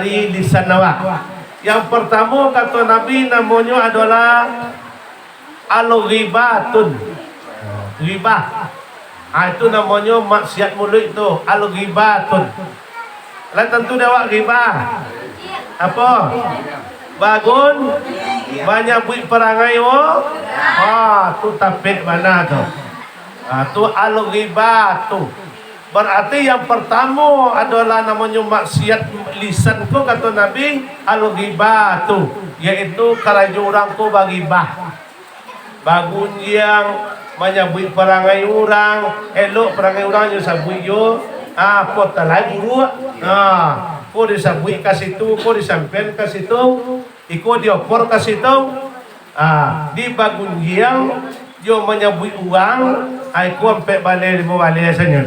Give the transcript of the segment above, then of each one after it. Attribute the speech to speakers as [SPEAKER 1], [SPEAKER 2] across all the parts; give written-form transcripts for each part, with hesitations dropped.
[SPEAKER 1] dari lisan awak. Yang pertama kata Nabi namanya adalah al-ghibatun. Ghibah. Itu namanya maksiat mulut itu, al-ghibatun. Lah tentu dia awak ghibah. Apa? Bangun banyak buat perangai tu tapik mana tu? Tu al-ghibatu. Berarti yang pertama adalah namanya maksiat lisan ko kata Nabi al-ghibatu, yaitu kalau orang ko bagibah. Bagun yang menyebut perangai orang, elok perangai orang yang sabut yo, apa talai buruk. Ko disabut ke situ, ko disampean ke situ, iko diopor ke situ. Di bagun yang yo menyebut uang, aku sampai balik saja.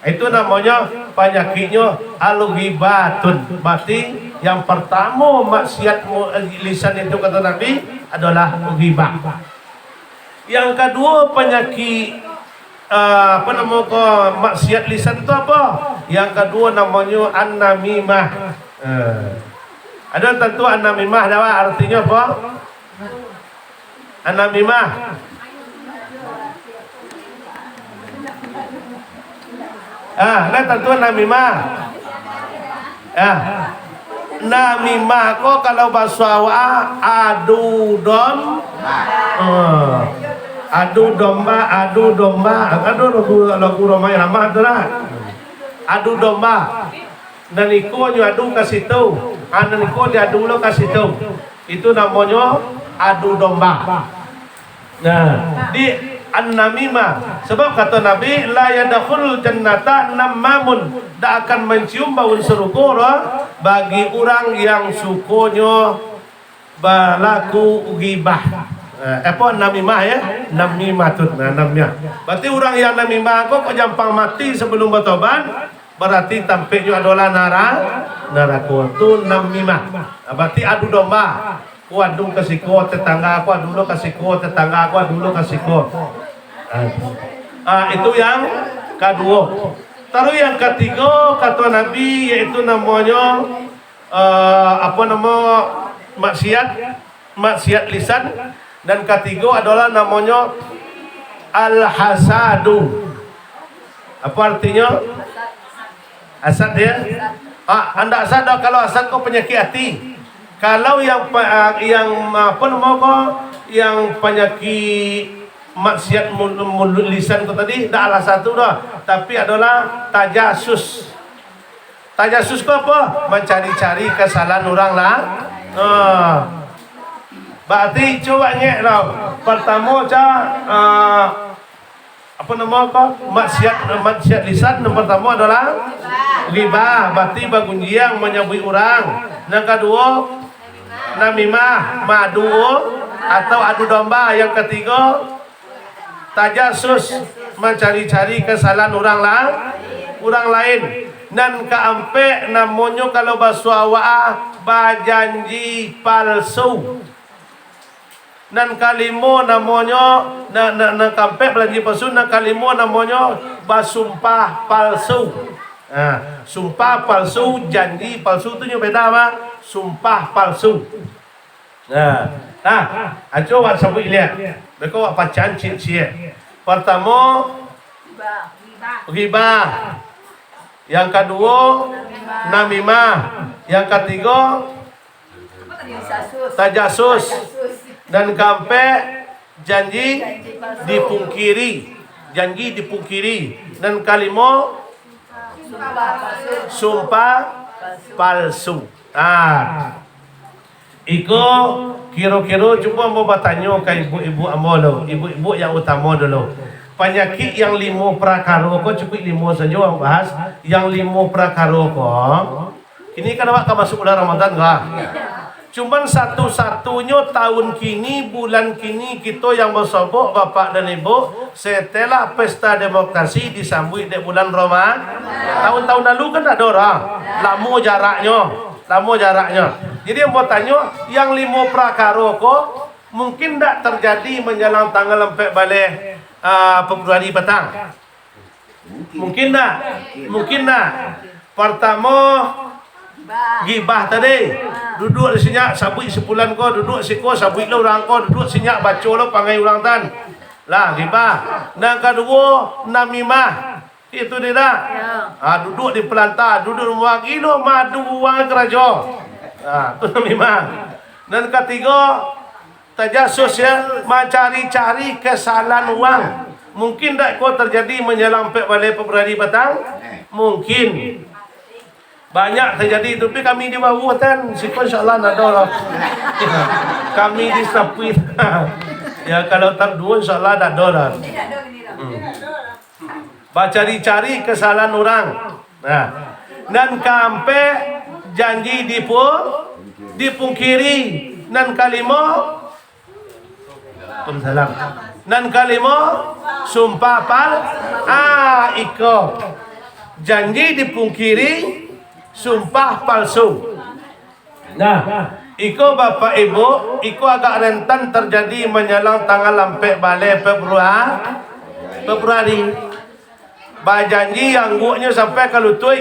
[SPEAKER 1] Itu namanya penyakitnya al-ghibatun. Berarti yang pertama maksiat lisan itu kata Nabi adalah ghibah. Yang kedua penyakit maksiat lisan itu apa? Yang kedua namanya an-namimah. Ada tentu an-namimah dah artinya apa? An-namimah nah tentu namimah. Namimah ko kalau bahasa awak adu domba, adu lagu Romai Ramah tu lah. Adu domba. Naniko adu ke situ, naniko diadu lo ke situ. Itu namanya adu domba. Nah, di an-namimah. Sebab kata Nabi la yadkhulul jannata namamun, tak akan mencium bau surga bagi orang yang sukonya berlaku ghibah. Apa namimah ya? Namimatun. Namanya. Berarti orang yang namimah kok jampang mati sebelum bertobat, berarti tampaknya adalah neraka. Itu namimah. Berarti adu domba. Aku adu ke siko tetangga, aku adu ke siko tetangga, aku adu ke siko. Itu yang kedua. Terus yang ketiga kata Nabi yaitu namanya maksiat lisan, dan ketiga adalah namanya al-hasadu. Apa artinya? Hasad ya? Anda sadar kalau hasad kau penyakit hati. Kalau yang penyakit maksiat mulut lisan itu tadi dah salah satu dah, tapi adalah tajasus. Tajasus itu apa? Mencari-cari kesalahan orang lah. Berarti coba nyek tau. Pertama maksiat lisan yang pertama adalah ghibah, berarti bagunjiang menyebut orang. Yang kedua namimah, madu atau adu domba. Yang ketiga tajasus, mencari-cari kesalahan orang lain. Dan keempat namanya kalau bahasa awak berjanji palsu. Dan kalimo namanya keempat berjanji palsu, dan kalimo namanya bersumpah palsu. Sumpah palsu, janji palsu itu beda apa? Sumpah palsu. Coba sebut lihat. Mereka buat pacan cik-cik. Pertama ghibah. Yang kedua namimah. Yang ketiga tajasus. Dan keempat janji dipungkiri. Dan kelima sumpah palsu. Iko kira-kira cuba mau bertanya ke ibu-ibu amolo, ibu-ibu yang utama dulu. Penyakit yang 5 prakara ko cukup 5 saja orang bahas. Yang 5 prakara ko. Kini kan awak masuk bulan Ramadan enggak? Cuman satu-satunya tahun kini, bulan kini kita yang bersobok bapak dan ibu setelah pesta demokrasi disambut di bulan Ramadan. Tahun-tahun lalu kan ada orang. Lama jaraknya. Jadi yang mau tanya, yang 5 prakara ko mungkin tak terjadi menjelang tanggal 4 balik Februari petang. Mungkin tak. Pertama Gibah tadi. Duduk di sinyak sabui sepulan ko, duduk siko sabui lo orang ko, duduk sinyak baca lo pangai orang tan. Lah gibah. Nang kedua namimah. Itu dia dah. Duduk di pelantar, duduk mewakili madu wang keraja. Tu namimah. Dan ketiga tajasus ya, mencari-cari kesalahan orang. Mungkin tak kau terjadi menyelampet balik peberani petang? Mungkin. Banyak terjadi, tapi kami di bawah kan, siko insyaAllah nak ada lah. Kami di sapi. Ya kalau tak dua insyaAllah tak ada lah. Cari-cari kesalahan orang. Nah, dan kampe janji dipungkiri. Dan kalimo salam. Dan kalimo sumpah iko janji dipungkiri, sumpah palsu. Nah, iko bapak ibu, iko agak rentan terjadi menjelang tanggal lampek balik Februari. Janji yang guaknya sampai ke lutut,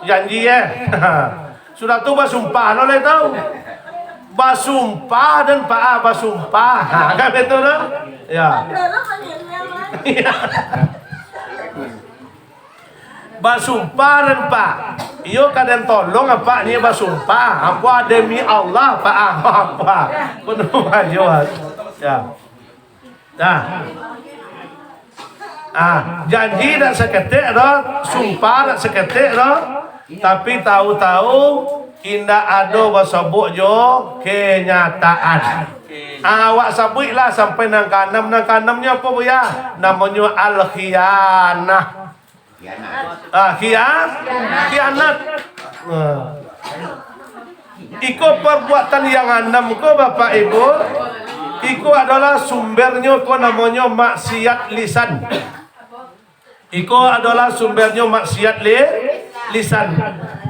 [SPEAKER 1] janji ya. Sudah tu basumpah lo le tahu. Basumpah dan basumpah. Kan betul tak? Ya. Basumpah dan pak. Iyo kadang tolong apa ni basumpah. Apa demi Allah pak apa. Penuh aja. Ya. Dah. Janji tak seketik dah, sumpah tak seketik dah. Tapi tahu-tahu indah ada basabuk jo kenyataan. Awak sabuk lah sampai nang kanamnya apa buya? Namanya al-khianah. Khianat. Iko perbuatan yang enam ko bapak ibu. Iko adalah sumbernya ko namanya maksiat lisan. Iko adalah sumbernya maksiat lisan.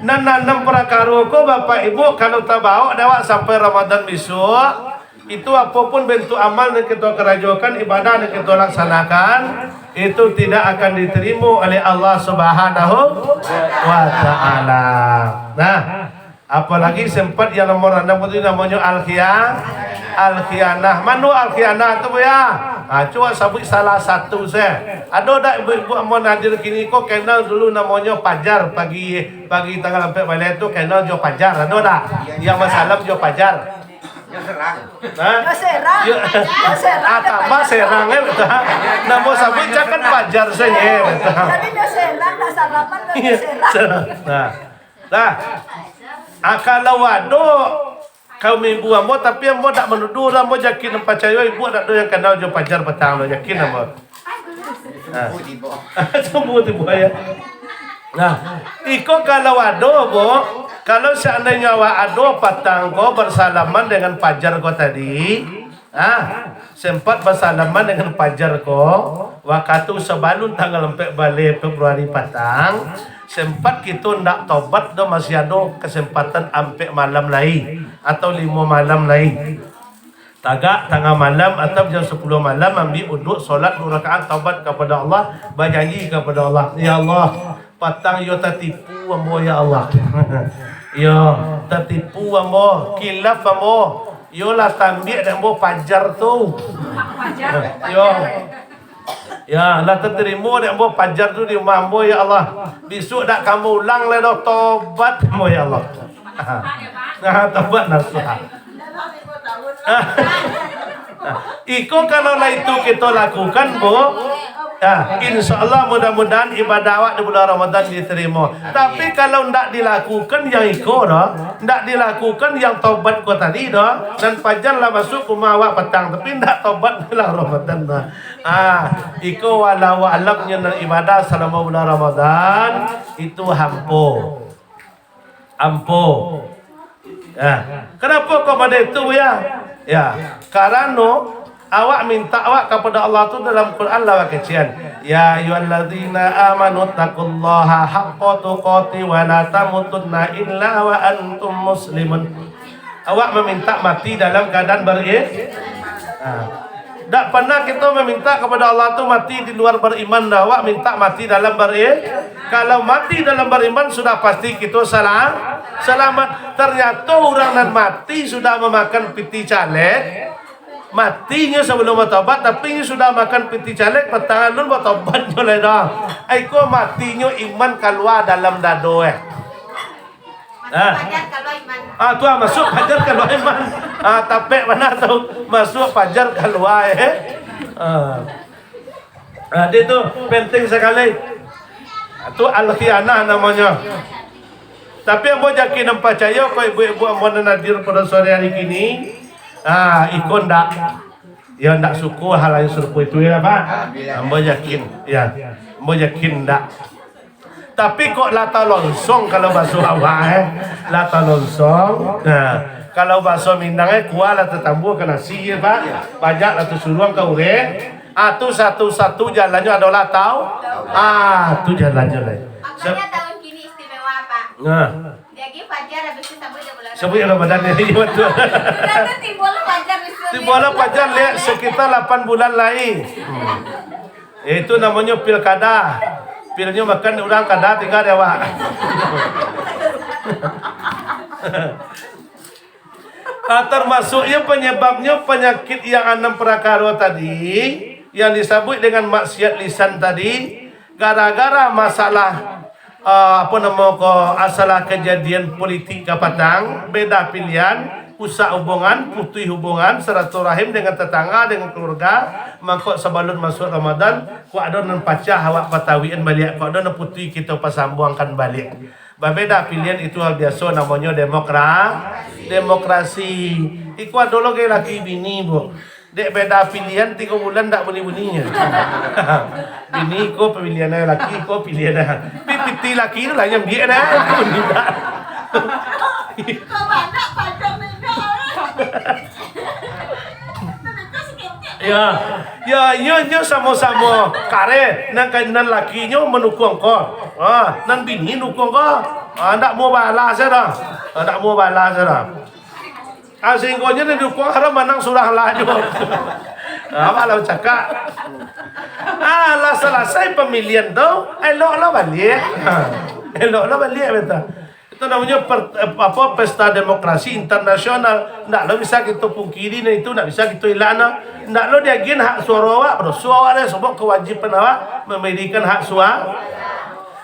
[SPEAKER 1] Nanam perkara ko bapak ibu kalau tak bawa dawak sampai Ramadan besok. Itu apapun bentuk amal yang kita kerjakan, ibadah yang kita laksanakan, itu tidak akan diterima oleh Allah Subhanahu wa Ta'ala. Nah, apalagi sempat yang nomor 6 itu namanya al-khianah. Mana al-khianah tu ya? Coba sebut salah satu saya. Ada tak ibu-ibu mau hadir kini kok kenal dulu namanya Pajar pagi tanggal 4 balik tu kenal Jo Pajar. Ada tak? Yang masalah Jo Pajar. Tambah serang betul. Namo sabut jangan Pajar saja betul.
[SPEAKER 2] Jadi serang tak salaman serang.
[SPEAKER 1] Kalau wado kau ibu ambo tapi ambo tak menuduh ambo yakin percaya ibu tak ada yang kenal Jo Pajar petang lo yakin ambo. Semua tibu ya. Nah, iko kalau ado bo, kalau seandainya ado patang ko bersalaman dengan Pajar ko tadi, sempat bersalaman dengan Pajar ko, waktu sebelum tanggal 4 balik Februari patang, sempat kita nak tobat do masih ada kesempatan sampai malam lain atau 5 malam lain. Tagak tengah malam atau jam 10 malam ambil uduk solat 2 rakaat taubat kepada Allah, berjanji kepada Allah, ya Allah, patang yo tertipu ambo ya Allah. Yo tertipu ambo, kilaf ambo. Yo lah tambik dak ambo Pajar tu. Yo. Ya, lah terterima dak ambo Pajar tu di rumah ambo ya Allah. Besok dak kamu ulang le dah tobat ambo ya Allah. Nah, tobat nasihat. Iko kalau lah itu kita lakukan bo, insya-Allah mudah-mudahan ibadah awak di bulan Ramadan diterima. Tapi kalau tidak dilakukan yang iko dah, tidak dilakukan yang taubat ko tadi dah, dan Pajar lah masuk rumah awak petang, tapi tidak taubat bulan Ramadan dah. Iko walau alamnya ibadah selama bulan Ramadan itu hampo. Kenapa kau pada itu ya? Ya, karena awak minta awak kepada Allah tu dalam Quran lah kecian. Ya ayyuhalladzina amanu taqullaha haqqa tuqatih wa la tamutunna illa wa antum muslimun. Awak meminta mati dalam keadaan beriman. Tak pernah kita meminta kepada Allah tu mati di luar beriman dah. Awak minta mati dalam beriman. Kalau mati dalam beriman sudah pasti kita selamat. Ternyata orang nan mati sudah memakan piti caleg. Matinya sebelum bertobat, tapi sudah makan piti caleg, pertangan lun bertobatnya lah dah. Aiko matinya iman keluar dalam dado
[SPEAKER 3] Fajar kalau iman.
[SPEAKER 1] Tu masuk fajar keluar iman. Tapi mana tahu masuk fajar keluar dia tu penting sekali. Tu al-khianah namanya. Tapi yang boleh yakin dan percaya kau ibu-ibu yang boleh hadir pada sore hari ini, ikon tak, ya tak suku hal yang serupa itu ya Pak. Ambo yakin, ya, ambo yakin tak. Tapi kok lata longsong kalau bahasa awak lata longsong. Kalau bahasa Minang kuah lata tambu kena si ya Pak. Banyak lata suruang kau tu satu-satu jalannya adalah tahu. Tu jalannya lah.
[SPEAKER 3] Makanya tahun kini istimewa Pak. Jadi fajar habis itu sabut dia bulan.
[SPEAKER 1] Sebut Ramadan ini betul.
[SPEAKER 3] Nanti timbul fajar besok.
[SPEAKER 1] Timbul fajar lihat sekitar 8 bulan lagi. Itu namanya pilkada. Pilnya makan orang kada tinggal ya Pak. Termasuknya penyebabnya penyakit yang 6 perkara tadi yang disebut dengan maksiat lisan tadi gara-gara masalah asalah kejadian politik kapatang, beda pilihan, usah hubungan, putih hubungan, silaturahim dengan tetangga, dengan keluarga, mangkok sebelum masuk Ramadan, ku ada nan pacah awak patawian balik, ku ada nan putih kita pasambungkan balik. Berbeda pilihan itu hal biasa namanya demokrasi. Iku ada laki bini bu. Dek beda pilihan 3 bulan tak bunyi-bunyinya. Bini ko pilihannya laki, ko pilihannya. Piti laki itu lah yang dia dah.
[SPEAKER 3] Kau banyak fajar beda.
[SPEAKER 1] Ya, sama-sama kare nan lakinya menukung kau. Nan bini nukung kau. Ndak mau balas dah. Ndak mau balas dah. Sehingga ni dukung haram menang surah laju. Apa lah cakap? Lah selesai pemilihan tu, eloklah balik. Eloklah balik betul. Itu namanya pesta demokrasi internasional. Tak lo bisa kita pungkiri itu, tak bisa kita hilang. Tak lo dia gin hak suara awak, bro. Suara awak sebab kewajiban awak memberikan hak suara.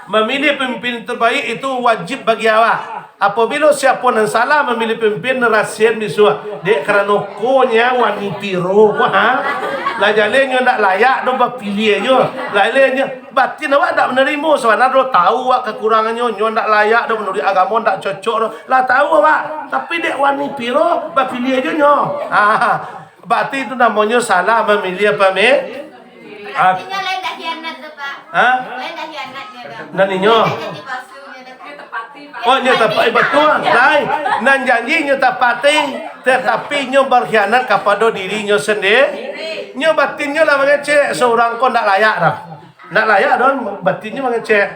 [SPEAKER 1] Memilih pemimpin terbaik itu wajib bagi awak. Apabila siapa yang salah memilih pemimpin rahsia misua dek kerana konya wani piro lah jalannya tak layak do pilih aja lainnya batin awak tak menerima sebenarnya do tahu awak kekurangannya nyo tak layak do menurut agama tak cocok do lah tahu awak tapi dek wani piro pilih aja nyo berarti itu namanya salah memilih pemimpin.
[SPEAKER 3] Artinya lain dah hianat tu Pak. Lain dah hianatnya dah.
[SPEAKER 1] Naninya. Oh, nya tepat betul. Lain. Nan janjinya tepati, tetapi nya berkhianat kepada dirinya sendiri. Nya batinnya lah mengecek seorang kau tak layak dah. Tak layak dah batinnya mengecek.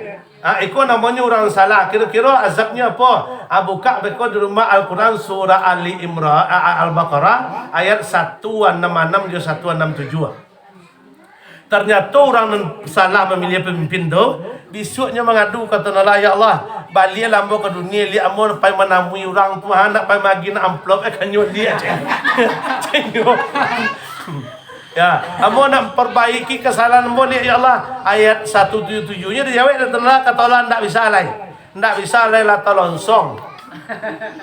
[SPEAKER 1] Itu namanya orang salah. Kira-kira azabnya apa? Buka beko di rumah Al-Quran surah Ali Imran Al-Baqarah ayat 166 dan 167. Ternyata orang yang salah memilih pemimpin tu, besoknya mengadu kata Allah, ya Allah, balik lambo ke dunia, lihat amor pai menamui orang tu, nak pai bagi nak amplop akan nyut dia. Ya, amor nak perbaiki kesalahan amor lihat ya Allah. Ayat 177-nya dia jawab dan kata Allah ndak bisa lain. Ndak bisa lain la tolonsong.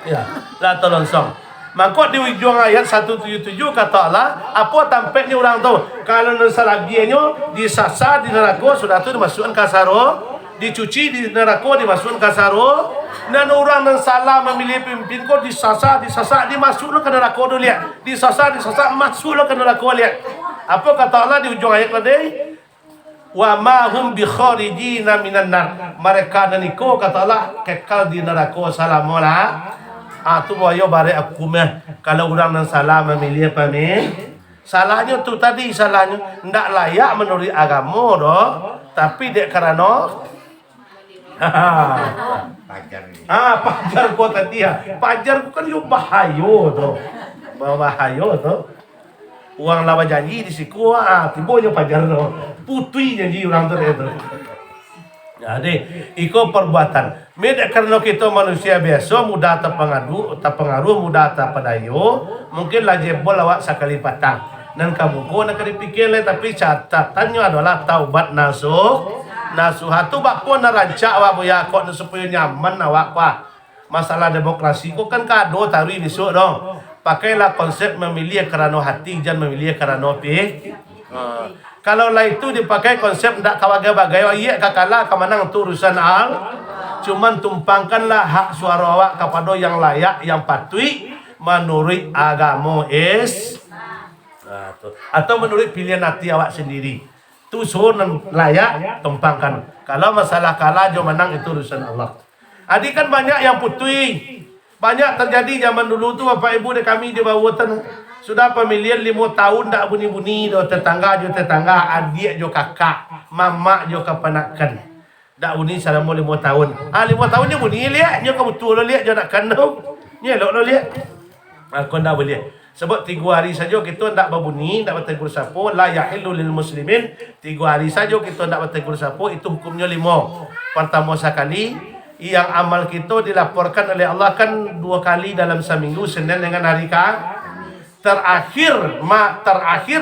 [SPEAKER 1] Ya, la tolonsong. Maka di ujung ayat 177 kata Allah, apa tampaknya orang tu? Kalau salagianya disasar di neraka sudah tu dimasukkan ke saro, dicuci di neraka dimasukkan ke saro. Dan orang yang salah memilih pemimpin kau disasar dimasukkan ke neraka dulu lihat. Disasar masukkan ke neraka lihat. Apa kata Allah di ujung ayat tadi? Wa ma hum bi kharijina minan nar. Mereka dan iko kata Allah kekal di neraka selama-lamanya. Tu boyo bare aku meh kalau orang yang salah memilih pemimpin salahnya tu tadi salahnya ndak layak menurut agama doh tapi dek kerana pajar ko tadi pajar ko kan yo bahayo doh Uang lawa janji di siku, tibonya pajar no. Putui janji orang tu itu. Jadi, iko perbuatan. Meda karena kita manusia biasa, mudah terpengaruh, mudah terpadayo, mungkin lah jebol awak sekali patang. Dan kamu ko nak dipikir le, tapi catatannya adalah taubat nasuha tu bak ko narancak awak boya kok supaya nyaman awak kuah. Masalah demokrasi ko kan kado taruh besok dong. Pakailah konsep memilih kerana hati, jangan memilih kerana kalau lah itu dipakai konsep ndak kawaga-bagai, iya kakala kemenang tu urusan cuman tumpangkanlah hak suara awak kepada yang layak, yang patut menurut agama atau menurut pilihan hati awak sendiri. Tu suruh layak tumpangkan. Kalau masalah kalah jo menang itu urusan Allah. Adik kan banyak yang putui. Banyak terjadi zaman dulu tu Bapak Ibu de kami di bawah sudah pemilihan 5 tahun tak bunyi-bunyi do tetangga, adik jo kakak, mama jo keponakan. Dak bunyi selama 5 tahun. 5 tahun je bunyi lihat, nyo kamu betul lihat jo nak kandung. Nyelok lo lihat. Aku ndak boleh. Sebab 3 hari saja kita ndak berbunyi, ndak bertegur sapa, la yahillu lil muslimin. 3 hari saja kita ndak bertegur sapa, itu hukumnya 5. Pertama sekali, yang amal kita dilaporkan oleh Allah kan 2 kali dalam seminggu, Senin dengan hari terakhir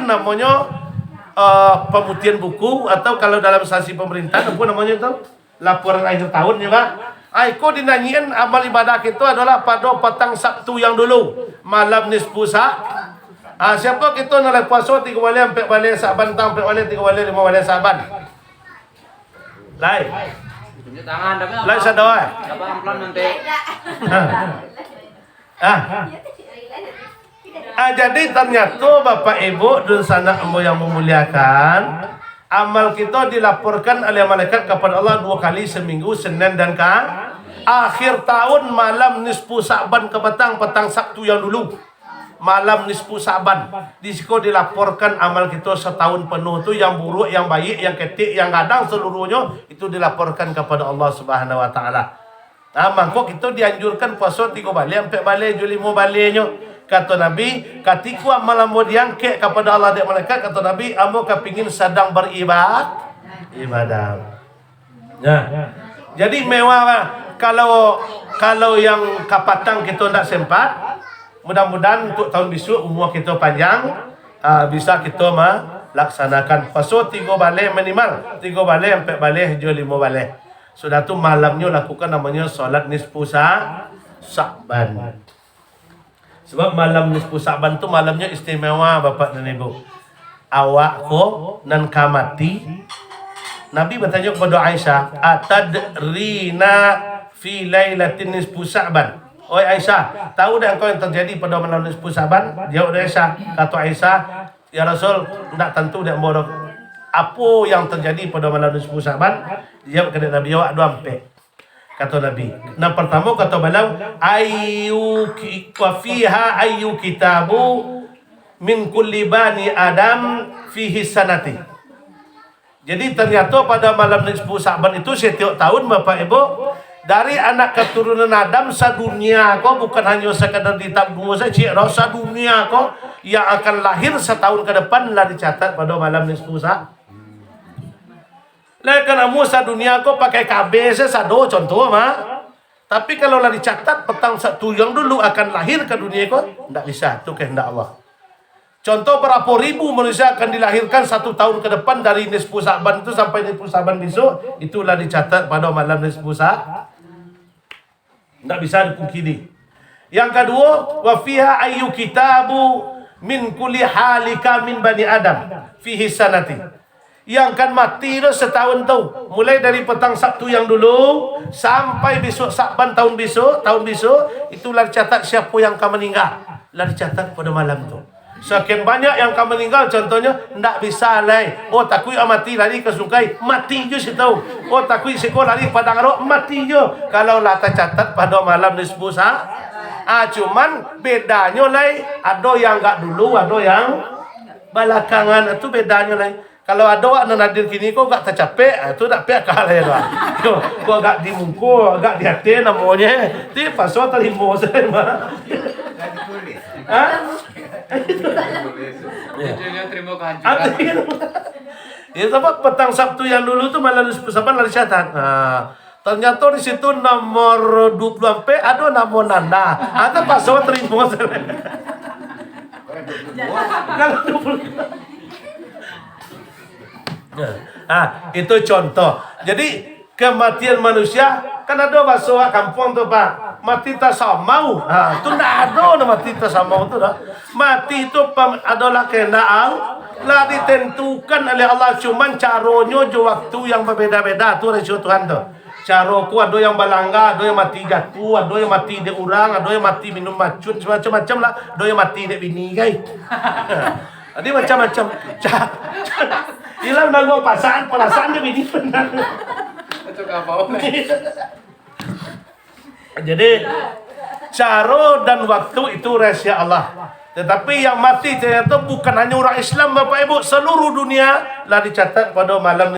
[SPEAKER 1] namanya pemutihan buku, atau kalau dalam instansi pemerintah apa namanya itu laporan akhir tahun ya Pak. Aiko dinyanyikan amal ibadah kita adalah pada petang Sabtu yang dulu, malam nisfu siapa kita nak puasa 3 wali sampai balik Saban, 4 wali 3 wali 5 wali Saban. Lai.
[SPEAKER 4] Tunjuk tangan tapi
[SPEAKER 1] Lai sadoa.
[SPEAKER 4] apa amplan nanti.
[SPEAKER 1] Jadi ternyata Bapak Ibu dan sanak yang memuliakan, amal kita dilaporkan oleh malaikat kepada Allah 2 kali seminggu, Senin dan akhir tahun malam nisfu Sa'ban ke petang Sabtu yang dulu. Malam nisfu Sa'ban. Di situ dilaporkan amal kita setahun penuh tu, yang buruk, yang baik, yang ketik, yang kadang seluruhnya itu dilaporkan kepada Allah Subhanahu wa taala. Maka kita dianjurkan puasa 3 balik sampai balik 5 baliknya. Kata Nabi, ketika malam mau diangkat kepada Allah dan malaikat, kata Nabi, amo kepingin sedang ibadah. Ya. Jadi mewah kalau yang kapatang kita tidak sempat, mudah-mudahan untuk tahun besok umur kita panjang, bisa kita melaksanakan puasa 3 balik minimal, 3 balik sampai balik 5 balik. Sudah tu malamnya lakukan namanya solat nisfu Sa'ban. Sebab malam nisfu Sa'ban tu malamnya istimewa Bapak dan Ibu. Awak ko nan kamati. Nabi bertanya kepada Aisyah, atadrina fi lailatin nisfu Sa'ban. Oi Aisyah, tahu dah engkau yang terjadi pada malam nisfu Sa'ban? Jawab Aisyah, kata Aisyah, ya Rasul, tidak tentu dak mau apa yang terjadi pada malam nisfu Sa'ban. Jawab kepada Nabi, awak 2 ampek. Kata Nabi. Yang pertama kata beliau, ayyu kitabu min kulli bani Adam fihi sanati. Jadi ternyata pada malam nisfu Sa'ban itu setiap tahun Bapak Ibu, dari anak keturunan Adam sedunia kok, bukan hanya sekadar ditabung saja, rasa dunia kok yang akan lahir setahun ke depan lah dicatat pada malam nisfu Sa'ban. Lah kan Musa dunia kau pakai KB sado contoh tapi kalau lah dicatat petang Sabtu yang dulu akan lahir ke dunia kau, tidak bisa, itu kehendak Allah. Contoh berapa ribu manusia akan dilahirkan 1 tahun ke depan dari nisfu Sa'ban itu sampai nisfu Sa'ban besok, itulah dicatat pada malam nisfu Sa'ban. Tidak bisa dipungkiri. Yang kedua, wa fiha ayyu kitabu min kulli halika min bani Adam fihi sanati. Yang akan mati itu setahun tu, mulai dari petang Sabtu yang dulu sampai besok Sa'ban tahun besok, itulah dicatat siapa yang akan meninggal, lah dicatat pada malam tu. Sekian banyak yang akan meninggal, contohnya ndak bisa lagi. Oh takui mati lari ke sungai, mati je situ. Oh takui seko lari padang rok, mati je. Kalau lah tercatat pada malam nisfu Sa'ban. Cuman bedanya lagi, ada yang enggak dulu, ada yang belakangan, itu bedanya lagi. Kalau ada awak nadir kini kau agak tercapek, itu tak pek kalah ya doa. Kau agak dimungkul, agak di hati namanya. Ti pasal terima saya mah.
[SPEAKER 4] Ujungnya terima kehancuran.
[SPEAKER 1] Artinya, ya sebab petang Sabtu yang dulu tuh malah lari syatan. Nah, ternyata di situ nomor 20 p ada nama Nanda. Ada password terima. Kalau 20. Itu contoh. Jadi kematian manusia kan ada bahasa kampung tuh Pak. Mati tak samau. Itu ndak ada mati tak samau itu dah. Mati itu adalah kena lah ditentukan oleh Allah, cuman caranya jo waktu yang berbeda-beda tuh resiko Tuhan tuh. Caraku ada yang balangga, ada yang mati jatuh, ada yang mati di urang, ada yang mati minum macun, macam-macam lah, ada yang mati di bini guys. Jadi macam-macam. Hilang nanggo perasaan di bini benar.
[SPEAKER 4] Itu apa?
[SPEAKER 1] Jadi cara dan waktu itu rahasia Allah. Tetapi yang mati ternyata bukan hanya orang Islam Bapak Ibu, seluruh dunia lah dicatat pada malam